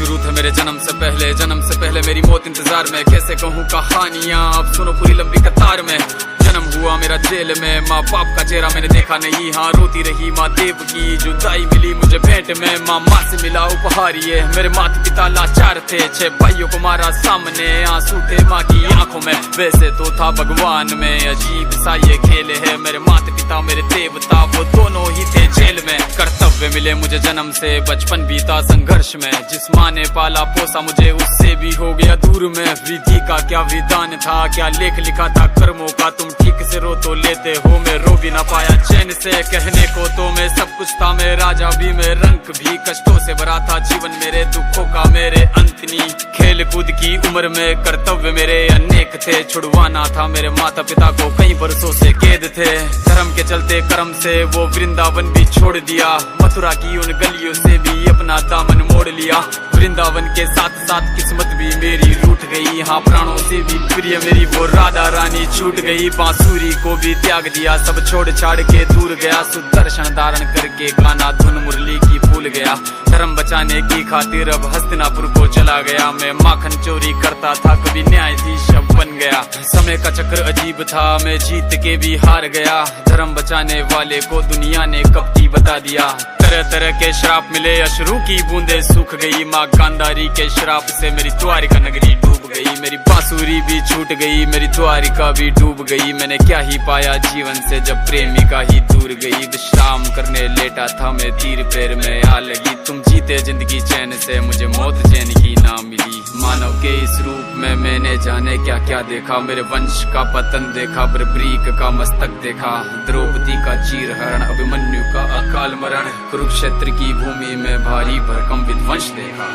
शुरू थे मेरे जन्म से पहले मेरी मौत इंतजार में। कैसे कहूँ कहानियाँ, अब सुनो पूरी लंबी कतार में। जन्म हुआ मेरा जेल में, माँ बाप का चेहरा मैंने देखा नहीं। हाँ रोती रही माँ देव की, जुदाई मिली मुझे भेंट में। माँ से मिला उपहार ये, मेरे माता पिता लाचार थे। 6 भाइयों को मारा सामने, आंसू थे माँ की आंखों में। वैसे तो था भगवान में, अजीब सा ये खेल है। मेरे माता पिता मेरे देवता, वो दोनों ही थे जेल में। कर्तव्य मिले मुझे जन्म से, बचपन बीता संघर्ष में। जिस माँ ने पाला पोसा मुझे, उससे भी हो गया दूर में। विधि का क्या विधान था, क्या लेख लिखा था कर्मों का। तुम ठीक से रो तो लेते हो, मैं रो भी ना पाया चैन से। कहने को तो मैं सब कुछ था, मैं राजा भी, मैं रंक भी। कष्टों से भरा था जीवन मेरे, दुखों का मेरे अंत नहीं। खेल कूद की उम्र में कर्तव्य मेरे अनेक थे। छुड़वाना था मेरे माता पिता को, कई बरसों से कैद थे। धर्म के चलते कर्म से वो वृंदावन भी छोड़ दिया। मथुरा की उन गलियों से भी अपना दामन मोड़ लिया। वृंदावन के साथ साथ किस्मत भी मेरी रूठ गई। हाँ प्राणों से भी प्रिय मेरी वो राधा रानी छूट गई। बांसुरी को भी त्याग दिया, सब छोड़ छाड़ के दूर गया। सुदर्शन धारण करके गाना धुन मुरली की भूल गया। धर्म बचाने की खातिर अब हस्तिनापुर को चला गया। मैं माखन चोरी करता था, कभी न्यायाधीश अब बन गया। समय का चक्र अजीब था, मैं जीत के भी हार गया। धर्म बचाने वाले को दुनिया ने कपटी बता दिया। तरह तरह के श्राप मिले, अश्रु की बूंदे सूख गई। माँ गांधारी के श्राप से मेरी द्वारिका नगरी डूब गई। मेरी बांसुरी भी छूट गई, मेरी द्वारिका भी डूब गई। मैंने क्या ही पाया जीवन से, जब प्रेमिका ही दूर गई। विश्राम करने लेटा था मैं, तीर पैर में आ लगी। तुम जीते जिंदगी चैन से, मुझे मौत चैन की ना मिली। मानव के इस रूप में मैंने जाने क्या क्या देखा। मेरे वंश का पतन देखा, बर्बरीक का मस्तक देखा। द्रौपदी का चीर हरण, अभिमन्यु का अकाल मरण। कुरुक्षेत्र की भूमि में भारी भरकम विध्वंस देखा।